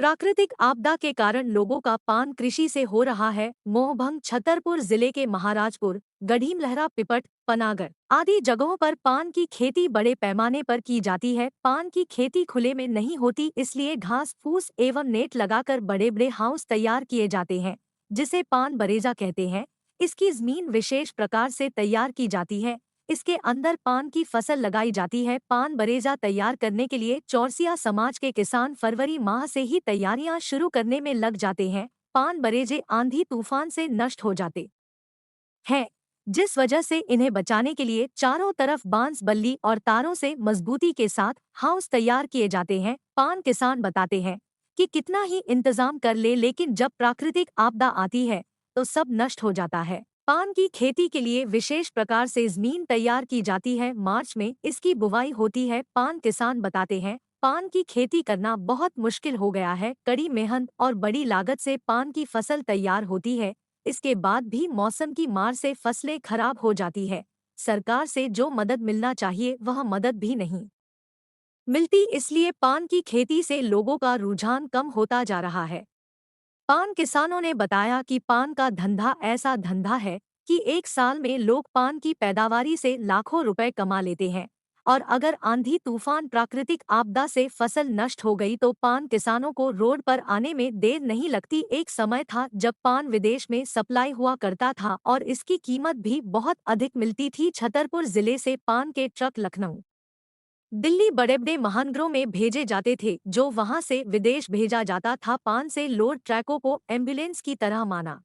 प्राकृतिक आपदा के कारण लोगों का पान कृषि से हो रहा है मोहभंग। छतरपुर जिले के महाराजपुर, गढ़ीमलहरा, पिपट, पनागर आदि जगहों पर पान की खेती बड़े पैमाने पर की जाती है। पान की खेती खुले में नहीं होती, इसलिए घास फूस एवं नेट लगाकर बड़े बड़े हाउस तैयार किए जाते हैं, जिसे पान बरेजा कहते हैं। इसकी जमीन विशेष प्रकार से तैयार की जाती है। इसके अंदर पान की फसल लगाई जाती है। पान बरेजा तैयार करने के लिए चौरसिया समाज के किसान फरवरी माह से ही तैयारियां शुरू करने में लग जाते हैं। पान बरेजे आंधी तूफान से नष्ट हो जाते हैं, जिस वजह से इन्हें बचाने के लिए चारों तरफ बांस बल्ली और तारों से मजबूती के साथ हाउस तैयार किए जाते हैं। पान किसान बताते हैं कि कितना ही इंतजाम कर ले, लेकिन जब प्राकृतिक आपदा आती है तो सब नष्ट हो जाता है। पान की खेती के लिए विशेष प्रकार से जमीन तैयार की जाती है। मार्च में इसकी बुवाई होती है। पान किसान बताते हैं, पान की खेती करना बहुत मुश्किल हो गया है। कड़ी मेहनत और बड़ी लागत से पान की फसल तैयार होती है। इसके बाद भी मौसम की मार से फसलें खराब हो जाती है। सरकार से जो मदद मिलना चाहिए वह मदद भी नहीं मिलती, इसलिए पान की खेती से लोगों का रुझान कम होता जा रहा है। पान किसानों ने बताया कि पान का धंधा ऐसा धंधा है कि एक साल में लोग पान की पैदावारी से लाखों रुपए कमा लेते हैं, और अगर आंधी तूफान प्राकृतिक आपदा से फसल नष्ट हो गई तो पान किसानों को रोड पर आने में देर नहीं लगती। एक समय था जब पान विदेश में सप्लाई हुआ करता था और इसकी कीमत भी बहुत अधिक मिलती थी। छतरपुर जिले से पान के ट्रक लखनऊ, दिल्ली, बड़े बड़े महानगरों में भेजे जाते थे, जो वहां से विदेश भेजा जाता था। पान से लोड ट्रकों को एम्बुलेंस की तरह माना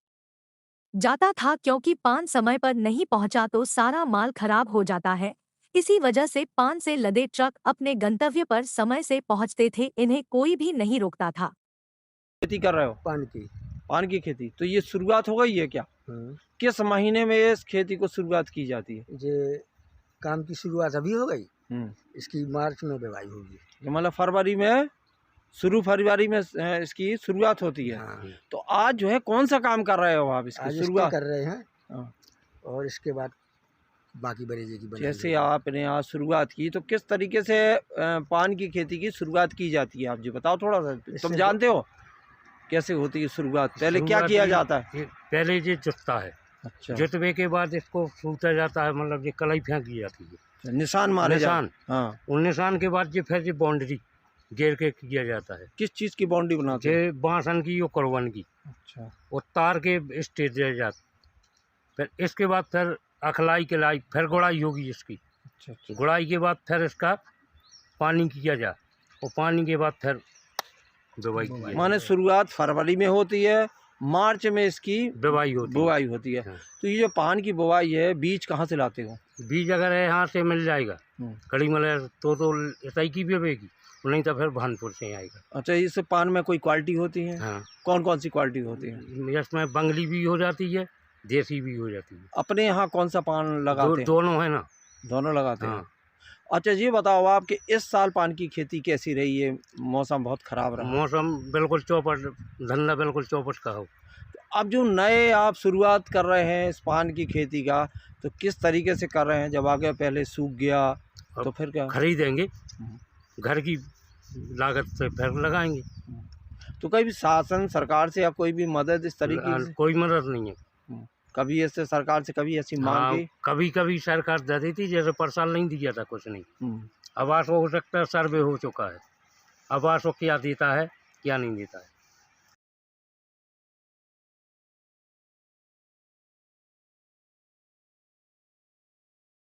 जाता था, क्योंकि पान समय पर नहीं पहुंचा तो सारा माल खराब हो जाता है। इसी वजह से पान से लदे ट्रक अपने गंतव्य पर समय से पहुंचते थे, इन्हें कोई भी नहीं रोकता था। खेती कर रहे हो? पान की खेती। तो ये शुरुआत हो गई है क्या? किस महीने में इस खेती को शुरुआत की जाती है? ये काम की शुरुआत अभी हो गई, इसकी मार्च में बुवाई होगी। मतलब फरवरी में फरवरी में इसकी शुरुआत होती है। हाँ। तो आज जो है कौन सा काम कर रहे हो आप? इसकी शुरुआत कर रहे हैं। हाँ। और इसके बाद बाकी बरेजे की बनाई जैसे आपने आज शुरुआत की, तो किस तरीके से पान की खेती की शुरुआत की जाती है, आप जी बताओ थोड़ा सा। तुम जानते हो कैसे होती है शुरुआत? पहले क्या किया जाता है? पहले ये जुतता है। अच्छा। जुतवे के बाद इसको सूता जाता है, मतलब ये कलाई फेंकी जाती है, निशान मारे निशान। हाँ। उन निशान के बाद ये फिर ये बाउंड्री घेर के किया जाता है। किस चीज की बाउंड्री बनाते हैं? ये बांसन की और करवन की। अच्छा। और तार के स्टेज दिया जाता, फिर इसके बाद फिर अखलाई के लाई फिर गुड़ाई होगी इसकी। अच्छा। गुड़ाई के बाद फिर इसका पानी किया जाए, और पानी के बाद फिर बुवाई की जाए। माने शुरुआत फरवरी में होती है, मार्च में इसकी बुवाई होती है। है। तो ये जो पान की बुवाई है, बीज कहाँ से लाते हो? बीज अगर यहाँ से मिल जाएगा कड़ी मलर तो इसाई की भी बेगी, नहीं तो फिर भानपुर से आएगा। अच्छा, इस पान में कोई क्वालिटी होती है? हाँ। कौन कौन सी क्वालिटी होती है? इसमें बंगली भी हो जाती है, देसी भी हो जाती है। अपने यहाँ कौन सा पान लगाते हैं? दोनों है ना। दोनों लगाते हैं। हाँ। अच्छा, ये बताओ आप कि इस साल पान की खेती कैसी रही है? मौसम बहुत खराब रहा। मौसम बिल्कुल चौपट, धंधा बिल्कुल चौपट का हो। अब जो नए आप शुरुआत कर रहे हैं इस पान की खेती का, तो किस तरीके से कर रहे हैं? जब आगे पहले सूख गया तो फिर क्या खरीदेंगे? घर की लागत से फिर लगाएंगे। तो कभी शासन सरकार से या कोई भी मदद इस तरीके से? कोई मदद नहीं है। कभी ऐसे सरकार से कभी ऐसी मांग की? कभी कभी सरकार दे देती, जैसे पर साल नहीं दिया था कुछ नहीं। आवास हो सकता है, सर्वे हो चुका है, आवास क्या देता है क्या नहीं देता है।